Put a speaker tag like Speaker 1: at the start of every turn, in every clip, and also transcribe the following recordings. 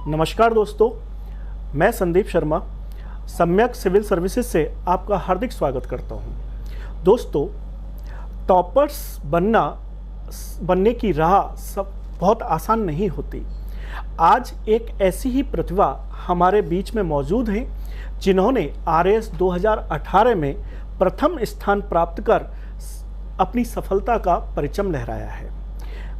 Speaker 1: नमस्कार दोस्तों, मैं संदीप शर्मा सम्यक सिविल सर्विसेज से आपका हार्दिक स्वागत करता हूं। दोस्तों, टॉपर्स बनने की राह सब बहुत आसान नहीं होती। आज एक ऐसी ही प्रतिभा हमारे बीच में मौजूद हैं जिन्होंने आरएएस 2018 में प्रथम स्थान प्राप्त कर अपनी सफलता का परचम लहराया है।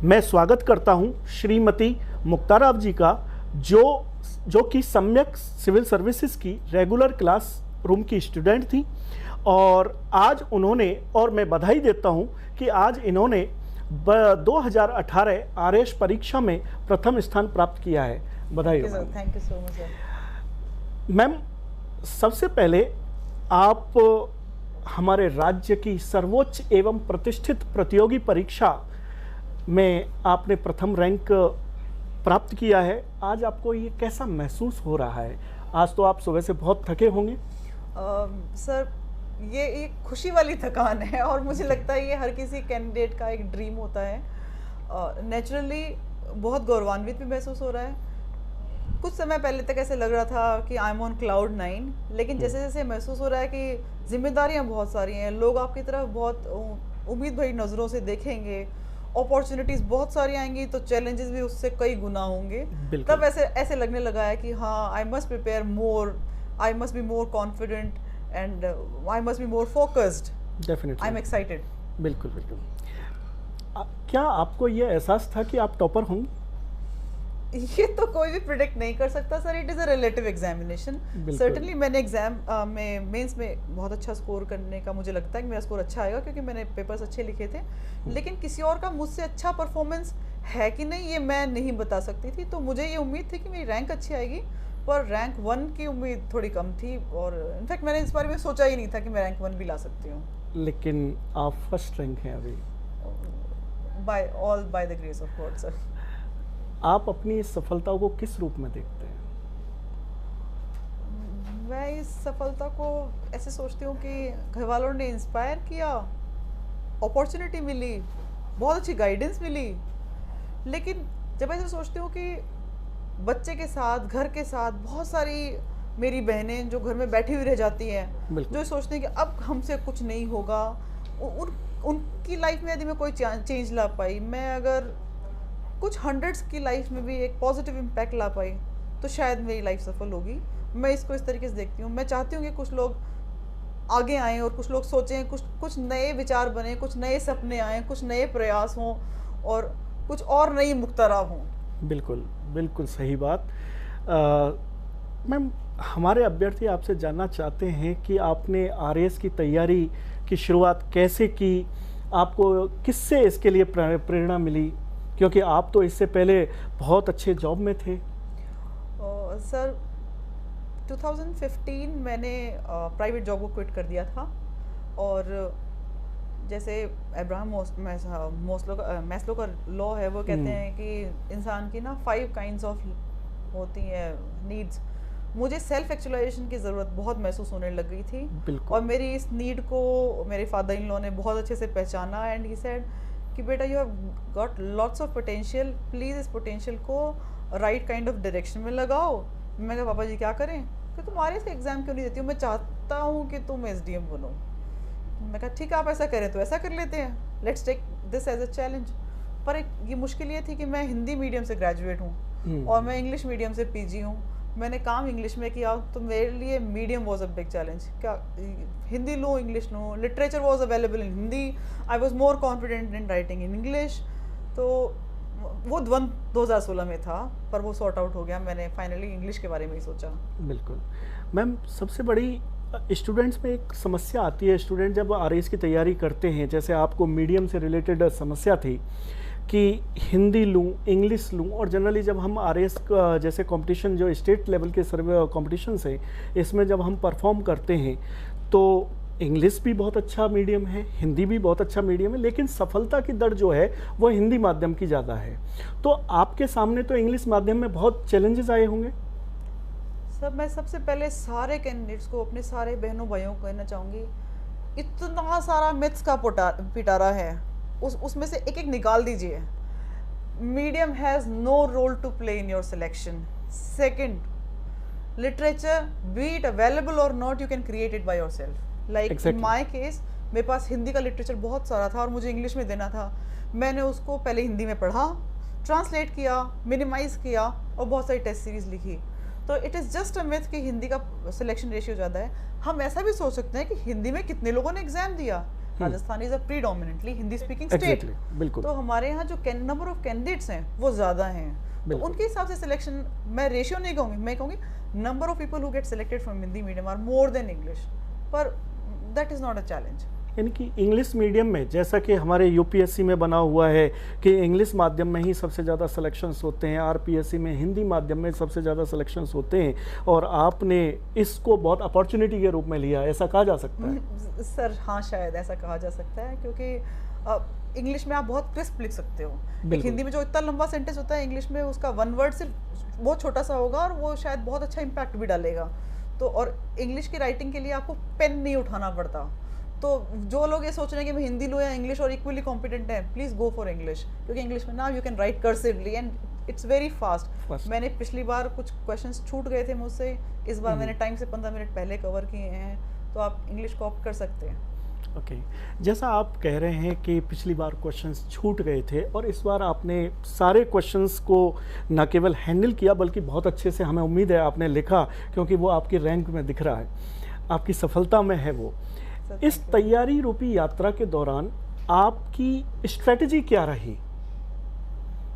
Speaker 1: मैं स्वागत करता हूं श्रीमती मुक्ताराव जी का, जो कि सम्यक सिविल सर्विसेज की रेगुलर क्लास रूम की स्टूडेंट थी और आज उन्होंने, और मैं बधाई देता हूं कि आज इन्होंने 2018 आरएएस परीक्षा में प्रथम स्थान प्राप्त किया है। बधाई हो।
Speaker 2: Thank you so much sir.
Speaker 1: Ma'am, सबसे पहले आप हमारे राज्य की सर्वोच्च एवं प्रतिष्ठित प्रतियोगी परीक्षा में आपने प्रथम रैंक प्राप्त किया है। आज आपको ये कैसा महसूस हो रहा है? आज तो आप सुबह से बहुत थके होंगे।
Speaker 2: सर, ये एक खुशी वाली थकान है और मुझे लगता है ये हर किसी कैंडिडेट का एक ड्रीम होता है। नेचुरली बहुत गौरवान्वित भी महसूस हो रहा है। कुछ समय पहले तक ऐसे लग रहा था कि आई एम ऑन क्लाउड 9, लेकिन जैसे जैसे महसूस हो रहा है कि जिम्मेदारियां बहुत सारी हैं, लोग आपकी तरफ बहुत उम्मीद भरी नज़रों से देखेंगे, अपॉर्चुनिटीज बहुत सारी आएंगी, तो चैलेंजेस भी उससे कई गुना होंगे। तब ऐसे लगने लगा है कि हाँ, I must prepare more, I must be more confident and I must be more focused.
Speaker 1: Definitely,
Speaker 2: I am excited.
Speaker 1: बिल्कुल बिल्कुल। क्या आपको ये एहसास था कि आप टॉपर होंगे?
Speaker 2: ये तो कोई भी प्रिडिक्ट नहीं कर सकता sir. It is a relative examination. Certainly मैंने एग्जाम में मेंस में बहुत अच्छा स्कोर करने का मुझे लगता है कि मेरा स्कोर अच्छा आएगा, क्योंकि मैंने पेपर्स अच्छे लिखे थे। लेकिन किसी और का मुझसे अच्छा परफॉर्मेंस है कि नहीं, ये मैं नहीं बता सकती थी। तो मुझे ये उम्मीद थी कि मेरी रैंक अच्छी आएगी, पर रैंक 1 की उम्मीद थोड़ी कम थी और इनफैक्ट मैंने इस बारे में सोचा ही नहीं था कि मैं रैंक 1 भी ला सकती हूँ।
Speaker 1: लेकिन आप फर्स्ट रैंक हैं अभी।
Speaker 2: By the grace of God sir.
Speaker 1: आप अपनी इस सफलता को किस रूप में देखते हैं?
Speaker 2: मैं इस सफलता को ऐसे सोचती हूँ कि घर वालों ने इंस्पायर किया, अपॉर्चुनिटी मिली, बहुत अच्छी गाइडेंस मिली। लेकिन जब ऐसे सोचती हूँ कि बच्चे के साथ, घर के साथ बहुत सारी मेरी बहनें जो घर में बैठी हुई रह जाती हैं, जो सोचती हैं कि अब हमसे कुछ नहीं होगा, उनकी लाइफ में यदि मैं कोई चेंज ला पाई, मैं अगर कुछ हंड्रेड्स की लाइफ में भी एक पॉजिटिव इम्पैक्ट ला पाई, तो शायद मेरी लाइफ सफल होगी। मैं इसको इस तरीके से देखती हूँ। मैं चाहती हूँ कि कुछ लोग आगे आएँ और कुछ लोग सोचें, कुछ नए विचार बने, कुछ नए सपने आएँ, कुछ नए प्रयास हों और कुछ और नई मुक्ताराव हों।
Speaker 1: बिल्कुल बिल्कुल सही बात। मैम, हमारे अभ्यर्थी आपसे जानना चाहते हैं कि आपने आरएएस की तैयारी की शुरुआत कैसे की? आपको किससे इसके लिए प्रेरणा मिली? क्योंकि आप तो इससे पहले बहुत अच्छे जॉब में थे।
Speaker 2: सर, 2015 मैंने प्राइवेट जॉब को क्विट कर दिया था और जैसे अब्राहम मैस्लो का लॉ है, वो कहते हैं कि इंसान की ना 5 काइंड्स ऑफ होती हैं नीड्स। मुझे सेल्फ एक्चुअलाइजेशन की ज़रूरत बहुत महसूस होने लग गई थी और मेरी इस नीड को मेरे फादर इन लॉ ने बहुत अच्छे से पहचाना एंड ही सेड कि बेटा, you have got lots of potential, please इस पोटेंशियल को राइट काइंड ऑफ डायरेक्शन में लगाओ। मैं कहा, पापा जी क्या करें? कि तुम आरएएस का एग्ज़ाम क्यों नहीं देती हो? मैं चाहता हूँ कि तुम एसडीएम बनो। मैं कहा, ठीक है, आप ऐसा करें तो ऐसा कर लेते हैं, let's take this as a challenge. पर ये मुश्किल ये थी कि मैं हिंदी मीडियम से ग्रेजुएट हूँ और मैं इंग्लिश मीडियम से पीजी हूँ। मैंने काम इंग्लिश में किया, तो मेरे लिए medium was a big challenge. क्या हिंदी लूँ, इंग्लिश लूँ? Literature was available in Hindi, I was more confident in writing in English. तो वो द्वंद 2016 में था, पर वो सॉर्ट आउट हो गया। मैंने फाइनली इंग्लिश के बारे में ही सोचा।
Speaker 1: बिल्कुल मैम, सबसे बड़ी स्टूडेंट्स में एक समस्या आती है। स्टूडेंट जब आरएएस की तैयारी करते हैं, जैसे आपको मीडियम से रिलेटेड समस्या थी कि हिंदी लूँ, इंग्लिश लूँ, और जनरली जब हम आरएएस जैसे कंपटीशन, जो स्टेट लेवल के सर्वे कॉम्पिटिशन्स हैं, इसमें जब हम परफॉर्म करते हैं तो इंग्लिश भी बहुत अच्छा मीडियम है, हिंदी भी बहुत अच्छा मीडियम है, लेकिन सफलता की दर जो है वो हिंदी माध्यम की ज़्यादा है। तो आपके सामने तो इंग्लिश माध्यम में बहुत चैलेंजेस आए होंगे।
Speaker 2: सर, मैं सबसे पहले सारे कैंडिडेट्स को, अपने सारे बहनों भाइयों को कहना चाहूँगी, इतना सारा मिथ्स का पिटारा है, उसमें से एक एक निकाल दीजिए। Medium has no role to play in your selection. Second, literature, be it available or not, you can create it by yourself. Like
Speaker 1: Exactly.
Speaker 2: in my case, मेरे पास हिंदी का लिटरेचर बहुत सारा था और मुझे इंग्लिश में देना था. मैंने उसको पहले हिंदी में पढ़ा, ट्रांसलेट किया, मिनिमाइज किया और बहुत सारी टेस्ट सीरीज लिखी. तो it is just a myth कि हिंदी का सिलेक्शन रेशियो ज़्यादा है. हम ऐसा भी सोच सकते हैं कि हिंदी में कितने लोगों ने एग्जाम दिया. Rajasthan is a predominantly Hindi speaking state.
Speaker 1: Exactly, बिल्कुल.
Speaker 2: तो हमारे यहाँ जो नंबर ऑफ कैंडिडेट्स हैं वो ज़्यादा हैं. तो
Speaker 1: बिल्कुल.
Speaker 2: उनके हिसाब से सिलेक्शन, मैं रेशियो नहीं कहूँगी, मैं कहूँगी number of people who get selected from Hindi medium are more than English. पर that is not a challenge.
Speaker 1: यानी कि इंग्लिश मीडियम में, जैसा कि हमारे यूपीएससी में बना हुआ है कि इंग्लिश माध्यम में ही सबसे ज़्यादा सिलेक्शंस होते हैं, आरपीएससी में हिंदी माध्यम में सबसे ज़्यादा सिलेक्शंस होते हैं, और आपने इसको बहुत अपॉर्चुनिटी के रूप में लिया, ऐसा कहा जा सकता है?
Speaker 2: सर हाँ, शायद ऐसा कहा जा सकता है, क्योंकि इंग्लिश में आप बहुत क्रिस्प लिख सकते हो. एक हिंदी में जो इतना लंबा सेंटेंस होता है, इंग्लिश में उसका वन वर्ड सिर्फ बहुत छोटा सा होगा और वो शायद बहुत अच्छा इम्पैक्ट भी डालेगा. तो और इंग्लिश की राइटिंग के लिए आपको पेन नहीं उठाना पड़ता. तो जो लोग ये सोच रहे हैं कि मैं हिंदी लूँ या इंग्लिश और इक्वली कॉम्पिटेंट है, प्लीज़ गो फॉर इंग्लिश, क्योंकि इंग्लिश में ना you can write cursively and it's very fast. मैंने पिछली बार कुछ क्वेश्चंस छूट गए थे मुझसे, इस बार मैंने टाइम से 15 मिनट पहले कवर किए हैं. तो आप इंग्लिश को ऑप्ट कर सकते हैं.
Speaker 1: ओके. जैसा आप कह रहे हैं कि पिछली बार क्वेश्चंस छूट गए थे और इस बार आपने सारे क्वेश्चंस को न केवल हैंडल किया बल्कि बहुत अच्छे से, हमें उम्मीद है आपने लिखा, क्योंकि वो आपकी रैंक में दिख रहा है, आपकी सफलता में है वो. इस तैयारी रूपी यात्रा के दौरान आपकी स्ट्रेटजी क्या रही?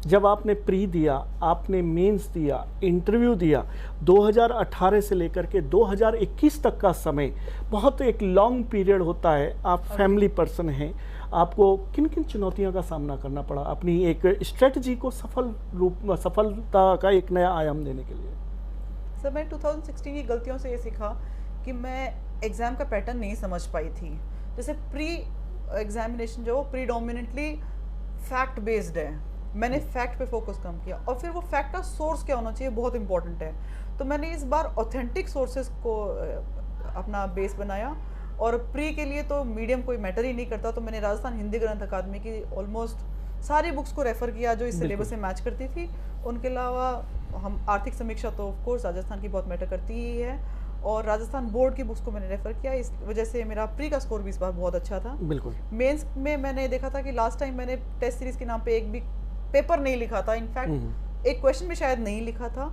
Speaker 1: जब आपने प्री दिया, आपने मेंस दिया, इंटरव्यू दिया, 2018 से लेकर के 2021 तक का समय बहुत एक लॉन्ग पीरियड होता है. आप फैमिली पर्सन हैं, आपको किन किन चुनौतियों का सामना करना पड़ा अपनी एक स्ट्रेटजी को सफलता का एक नया आयाम देने के लिए?
Speaker 2: सर, मैं 2016 की गलतियों से ये सीखा कि मैं एग्ज़ाम का पैटर्न नहीं समझ पाई थी. जैसे प्री एग्जामिनेशन जो प्रीडोमिनेटली फैक्ट बेस्ड है, मैंने फैक्ट पे फोकस कम किया, और फिर वो फैक्ट का सोर्स क्या होना चाहिए बहुत इंपॉर्टेंट है. तो मैंने इस बार ऑथेंटिक सोर्सेज को अपना बेस बनाया, और प्री के लिए तो मीडियम कोई मैटर ही नहीं करता. तो मैंने राजस्थान हिंदी ग्रंथ अकादमी की ऑलमोस्ट सारी बुक्स को रेफ़र किया जो इस सिलेबस से मैच करती थी. उनके अलावा हम आर्थिक समीक्षा तो ऑफ कोर्स राजस्थान की बहुत मैटर करती ही है, और राजस्थान बोर्ड की बुक्स को मैंने रेफ़र किया. इस वजह से मेरा प्री का स्कोर भी इस बार बहुत अच्छा था.
Speaker 1: बिल्कुल.
Speaker 2: मेंस में मैंने देखा था कि लास्ट टाइम मैंने टेस्ट सीरीज़ के नाम पे एक भी पेपर नहीं लिखा था. इनफैक्ट एक क्वेश्चन भी शायद नहीं लिखा था,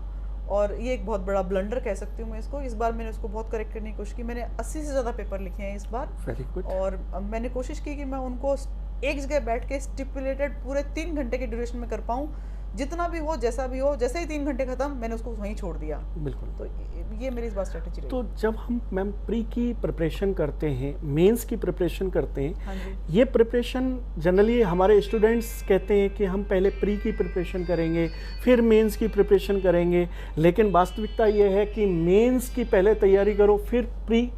Speaker 2: और ये एक बहुत बड़ा ब्लंडर कह सकती हूँ मैं इसको. इस बार मैंने उसको बहुत करेक्ट करने की कोशिश की. मैंने 80 से ज़्यादा पेपर लिखे हैं इस बार.
Speaker 1: Very good.
Speaker 2: और मैंने कोशिश की कि मैं उनको एक जगह बैठ के स्टिपुलेटेड पूरे 3 घंटे के ड्यूरेशन में कर पाऊँ. जितना भी हो, जैसा भी हो, जैसे ही 3 घंटे खत्म मैंने उसको वहीं छोड़ दिया.
Speaker 1: बिल्कुल.
Speaker 2: तो ये मेरी इस बार स्ट्रेटेजी रही.
Speaker 1: तो जब हम मैम प्री की प्रिपरेशन करते हैं, मेंस की प्रिपरेशन करते हैं,
Speaker 2: हाँ जी.
Speaker 1: ये प्रिपरेशन जनरली हमारे स्टूडेंट्स कहते हैं कि हम पहले प्री की प्रिपरेशन करेंगे फिर मेंस की प्रिपरेशन करेंगे, लेकिन वास्तविकता ये है कि मेंस की पहले तैयारी करो फिर प्री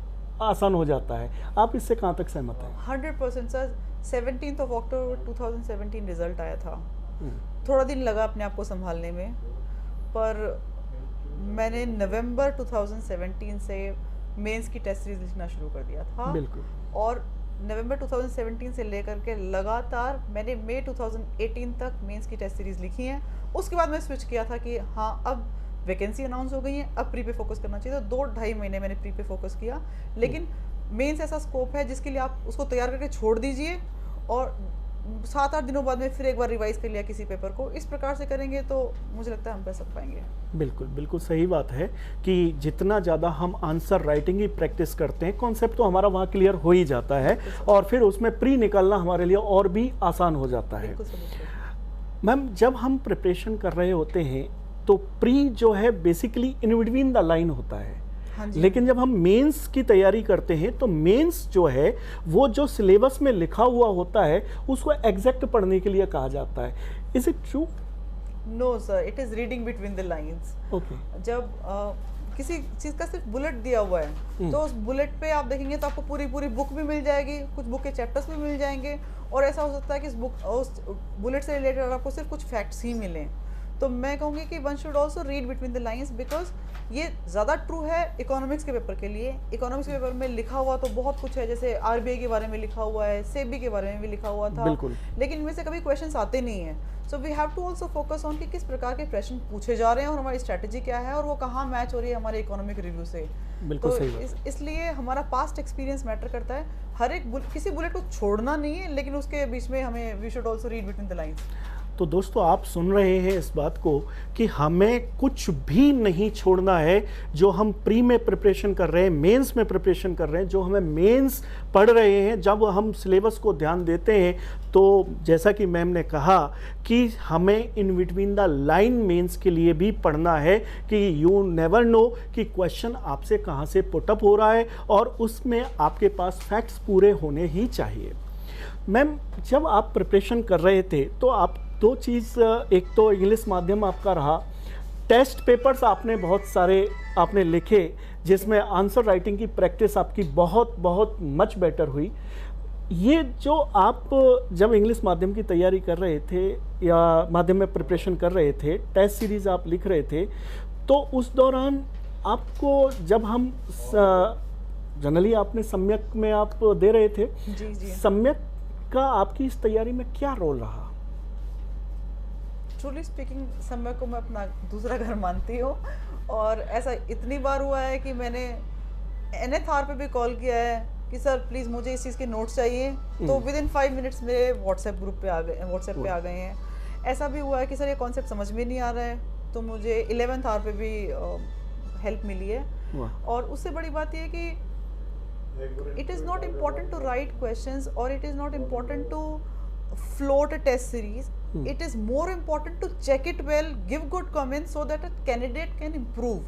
Speaker 1: आसान हो जाता है. आप इससे कहाँ तक सहमत हैं?
Speaker 2: 100% सर. 17 अक्टूबर 2017 रिजल्ट आया था. थोड़ा दिन लगा अपने आप को संभालने में, पर मैंने नवंबर 2017 से मेंस की टेस्ट सीरीज लिखना शुरू कर दिया था.
Speaker 1: बिल्कुल.
Speaker 2: और नवंबर 2017 से लेकर के लगातार मैंने मई 2018 तक मेंस की टेस्ट सीरीज लिखी हैं. उसके बाद मैं स्विच किया था कि हाँ, अब वैकेंसी अनाउंस हो गई है, अब प्री पे फोकस करना चाहिए. तो 2-2.5 महीने मैंने प्री पे फोकस किया. लेकिन मेंस ऐसा स्कोप है जिसके लिए आप उसको तैयार करके छोड़ दीजिए और 7-8 दिनों बाद में फिर एक बार रिवाइज कर लिया किसी पेपर को. इस प्रकार से करेंगे तो मुझे लगता है हम कर सक पाएंगे.
Speaker 1: बिल्कुल बिल्कुल सही बात है कि जितना ज़्यादा हम आंसर राइटिंग की प्रैक्टिस करते हैं, कॉन्सेप्ट तो हमारा वहाँ क्लियर हो ही जाता है और फिर उसमें प्री निकालना हमारे लिए और भी आसान हो जाता है. मैम, जब हम प्रिपरेशन कर रहे होते हैं तो प्री जो है basically in between the line होता है.
Speaker 2: हाँ,
Speaker 1: लेकिन जब हम मेंस की तैयारी करते हैं तो मेंस जो है वो जो सिलेबस में लिखा हुआ होता है उसको एग्जैक्ट पढ़ने के लिए कहा जाता है. Is it true?
Speaker 2: No sir, it is reading between the lines.
Speaker 1: Okay.
Speaker 2: जब किसी चीज़ का सिर्फ बुलेट दिया हुआ है तो उस बुलेट पे आप देखेंगे तो आपको पूरी बुक भी मिल जाएगी, कुछ बुक के चैप्टर्स भी मिल जाएंगे, और ऐसा हो सकता है कि उस बुलेट से रिलेटेड आपको सिर्फ कुछ फैक्ट्स ही मिलें. तो मैं कहूँगी कि one should also read between the lines, because ये ज़्यादा ट्रू है इकोनॉमिक्स के पेपर के लिए। इकोनॉमिक्स के पेपर में लिखा हुआ तो बहुत कुछ है, जैसे आरबीआई के बारे में लिखा हुआ है, सेबी के बारे में भी लिखा हुआ था,
Speaker 1: बिल्कुल।
Speaker 2: लेकिन इनमें से कभी क्वेश्चंस आते नहीं हैं। So we have to also focus on कि किस प्रकार के प्रश्न पूछे जा रहे हैं और हमारी स्ट्रैटेजी क्या है और वो कहाँ मैच हो रही है हमारे इकोनॉमिक रिव्यू से।
Speaker 1: बिल्कुल
Speaker 2: तो
Speaker 1: सही बात।
Speaker 2: इसलिए हमारा पास्ट एक्सपीरियंस मैटर करता है। हर एक किसी बुलेट को छोड़ना नहीं है, लेकिन उसके बीच में हमें we should also read between the lines.
Speaker 1: तो दोस्तों आप सुन रहे हैं इस बात को कि हमें कुछ भी नहीं छोड़ना है। जो हम प्री में प्रिपरेशन कर रहे हैं, मेंस में प्रिपरेशन कर रहे हैं, जो हमें मेंस पढ़ रहे हैं, जब हम सिलेबस को ध्यान देते हैं तो जैसा कि मैम ने कहा कि हमें in between the line mains के लिए भी पढ़ना है कि यू नेवर नो कि क्वेश्चन आपसे कहाँ से पुटअप हो रहा है और उसमें आपके पास फैक्ट्स पूरे होने ही चाहिए। मैम जब आप प्रिपरेशन कर रहे थे तो आप दो चीज़, एक तो इंग्लिश माध्यम आपका रहा, टेस्ट पेपर्स आपने बहुत सारे आपने लिखे जिसमें आंसर राइटिंग की प्रैक्टिस आपकी बहुत बहुत मच बेटर हुई। ये जो आप जब इंग्लिश माध्यम की तैयारी कर रहे थे या माध्यम में प्रिपरेशन कर रहे थे, टेस्ट सीरीज़ आप लिख रहे थे, तो उस दौरान आपको जब हम जनरली आपने सम्यक में आप दे रहे थे,
Speaker 2: जी
Speaker 1: सम्यक का आपकी इस तैयारी में क्या रोल रहा?
Speaker 2: ट्रूली स्पीकिंग समय को मैं अपना दूसरा घर मानती हूँ, और ऐसा इतनी बार हुआ है कि मैंने NHR पे भी कॉल किया है कि सर प्लीज़ मुझे इस चीज़ के नोट्स चाहिए, तो विद इन 5 मिनट्स मेरे व्हाट्सएप ग्रुप पे आ गए, व्हाट्सएप पे आ गए हैं। ऐसा भी हुआ है कि सर ये कॉन्सेप्ट समझ में नहीं आ रहा है, तो मुझे 11th आवर पे भी हेल्प मिली है। और उससे बड़ी बात ये है कि it is not important to write questions और it is not important to float a test series. It is more important to check it well, give good comments so that a candidate can improve.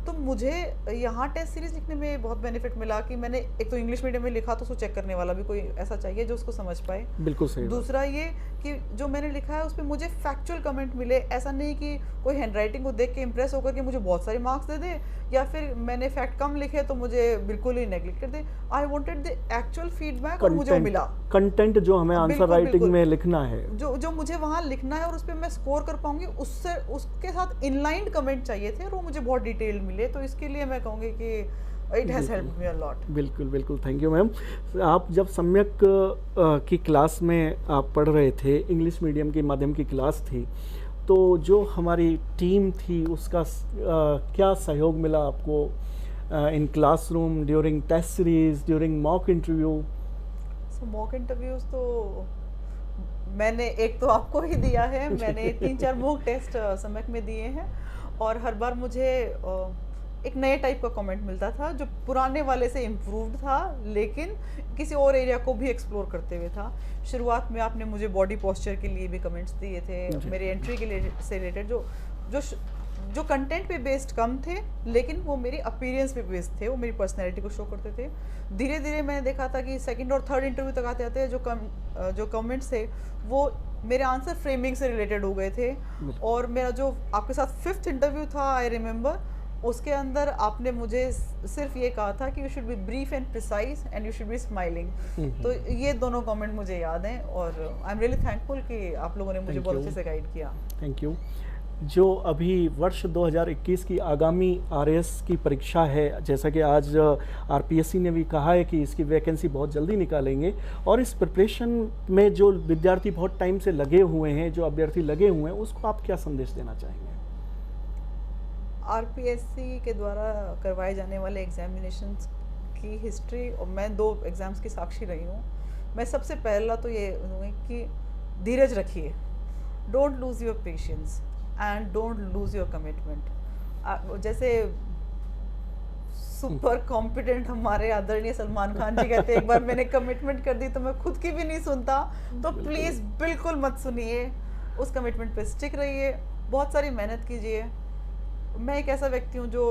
Speaker 2: तो मुझे यहाँ test series लिखने में बहुत benefit मिला कि मैंने एक तो इंग्लिश मीडियम में लिखा, तो उसको चेक करने वाला भी कोई ऐसा चाहिए जो उसको समझ पाए।
Speaker 1: बिल्कुल सही।
Speaker 2: दूसरा ये कि जो मैंने लिखा है उस पर मुझे फैक्चुअल कमेंट मिले, ऐसा नहीं कि कोई हैंडराइटिंग को देख के इंप्रेस होकर के मुझे बहुत सारे मार्क्स दे दे, या फिर मैंने फैक्ट कम लिखे तो मुझे बिल्कुल ही नेगलेक्ट कर दे। I wanted the actual feedback और मुझे मिला
Speaker 1: कंटेंट जो हमें आंसर राइटिंग में लिखना है, जो
Speaker 2: मुझे वहाँ लिखना है और उस पर मैं स्कोर कर पाऊंगी, उससे उसके साथ इनलाइन कमेंट चाहिए थे और वो मुझे बहुत डिटेल्ड मिले। तो इसके लिए मैं कहूँगी कि it has helped me a lot.
Speaker 1: बिल्कुल बिल्कुल, थैंक यू मैम। आप जब सम्यक की क्लास में आप पढ़ रहे थे, इंग्लिश मीडियम के माध्यम की क्लास थी, तो जो हमारी टीम थी उसका क्या सहयोग मिला आपको in classroom, during test series, during mock interview?
Speaker 2: So mock interviews तो मैंने एक तो आपको ही दिया है, मैंने 3-4 मॉक टेस्ट सम्यक में दिए हैं, और हर बार मुझे एक नए टाइप का कमेंट मिलता था जो पुराने वाले से इम्प्रूव्ड था, लेकिन किसी और एरिया को भी एक्सप्लोर करते हुए था। शुरुआत में आपने मुझे बॉडी पोस्चर के लिए भी कमेंट्स दिए थे, मेरे एंट्री के लिए से रिलेटेड जो कंटेंट पे बेस्ड कम थे, लेकिन वो मेरी अपीयरेंस पे बेस्ड थे, वो मेरी पर्सनैलिटी को शो करते थे। धीरे धीरे मैंने देखा था कि सेकंड और थर्ड इंटरव्यू तक आते आते जो कमेंट्स थे वो मेरे आंसर फ्रेमिंग से रिलेटेड हो गए थे। और मेरा जो आपके साथ 5th इंटरव्यू था, आई रिमेंबर, उसके अंदर आपने मुझे सिर्फ ये कहा था कि you should be brief and precise and you should be smiling. तो ये दोनों कमेंट मुझे याद हैं, और आई एम रियली थैंकफुल कि आप लोगों ने मुझे बहुत अच्छे से गाइड किया।
Speaker 1: Thank you. जो अभी वर्ष 2021 की आगामी RAS की परीक्षा है, जैसा कि आज RPSC ने भी कहा है कि इसकी वैकेंसी बहुत जल्दी निकालेंगे, और इस प्रिपरेशन में जो विद्यार्थी बहुत टाइम से लगे हुए हैं, जो अभ्यर्थी लगे हुए हैं, उसको आप क्या संदेश देना चाहेंगे?
Speaker 2: RPSC के द्वारा करवाए जाने वाले एग्जामिनेशंस की हिस्ट्री, और मैं 2 एग्ज़ाम्स की साक्षी रही हूँ। मैं सबसे पहला तो ये दूँगी कि धीरज रखिए, don't lose your patience and don't lose your commitment. जैसे सुपर कॉम्पिटेंट हमारे आदरणीय सलमान खान जी कहते हैं, एक बार मैंने कमिटमेंट कर दी तो मैं खुद की भी नहीं सुनता, तो प्लीज़ बिल्कुल मत सुनिए, उस कमिटमेंट पे स्टिक रहिए, बहुत सारी मेहनत कीजिए। मैं एक ऐसा व्यक्ति हूँ जो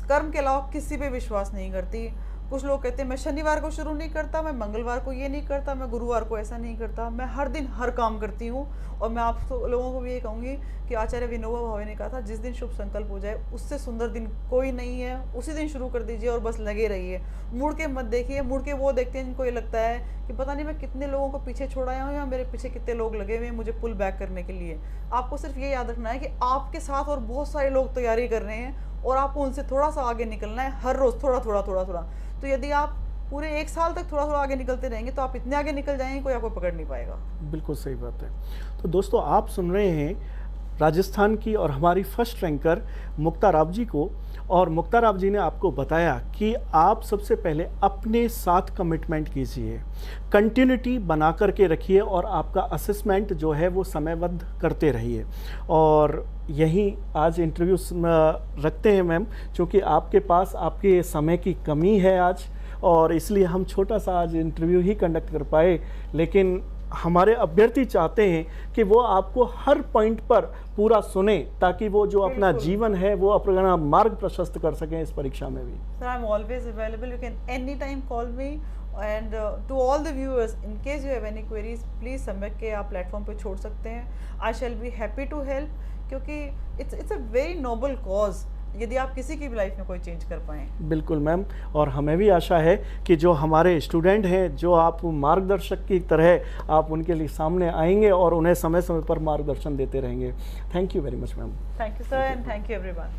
Speaker 2: कर्म के अलावा किसी पे विश्वास नहीं करती, कुछ लोग कहते हैं मैं शनिवार को शुरू नहीं करता, मैं मंगलवार को ये नहीं करता, मैं गुरुवार को ऐसा नहीं करता। मैं हर दिन हर काम करती हूँ। और मैं आप लोगों को भी ये कहूँगी कि आचार्य विनोबा भावे ने कहा था, जिस दिन शुभ संकल्प हो जाए उससे सुंदर दिन कोई नहीं है, उसी दिन शुरू कर दीजिए और बस लगे रहिए। मुड़ के मत देखिए। मुड़ के वो देखते हैं जिनको ये लगता है कि पता नहीं मैं कितने लोगों को पीछे छोड़ाया हूँ या मेरे पीछे कितने लोग लगे हुए हैं मुझे पुल बैक करने के लिए। आपको सिर्फ ये याद रखना है कि आपके साथ और बहुत सारे लोग तैयारी कर रहे हैं और आपको उनसे थोड़ा सा आगे निकलना है, हर रोज़ थोड़ा थोड़ा थोड़ा थोड़ा। तो यदि आप पूरे 1 साल तक थोड़ा थोड़ा आगे निकलते रहेंगे तो आप इतने आगे निकल जाएंगे कोई आपको पकड़ नहीं पाएगा।
Speaker 1: बिल्कुल सही बात है। तो दोस्तों, आप सुन रहे हैं राजस्थान की और हमारी फर्स्ट रैंकर मुक्ता राव जी को। और मुक्ता राव जी ने आपको बताया कि आप सबसे पहले अपने साथ कमिटमेंट कीजिए, कंटिन्यूटी बना करके रखिए और आपका असेसमेंट जो है वो समयबद्ध करते रहिए। और यही आज इंटरव्यू रखते हैं मैम, क्योंकि आपके पास आपके समय की कमी है आज, और इसलिए हम छोटा सा आज इंटरव्यू ही कंडक्ट कर पाए। लेकिन हमारे अभ्यर्थी चाहते हैं कि वो आपको हर पॉइंट पर पूरा सुने, ताकि वो जो अपना जीवन है वो अपना मार्ग प्रशस्त कर सकें इस परीक्षा में भी।
Speaker 2: Sir, I am always available, you can any time call me. And to all the viewers, in case you have any queries, please Samyak के आप प्लेटफॉर्म पे छोड़ सकते हैं। I shall be happy to help, क्योंकि it's a very noble cause यदि आप किसी की भी लाइफ में कोई चेंज कर पाएँ।
Speaker 1: बिल्कुल मैम, और हमें भी आशा है कि जो हमारे स्टूडेंट हैं, जो आप मार्गदर्शक की तरह आप उनके लिए सामने आएंगे और उन्हें समय समय पर मार्गदर्शन देते रहेंगे। Thank you very much ma'am.
Speaker 2: Thank you sir, and thank you everyone.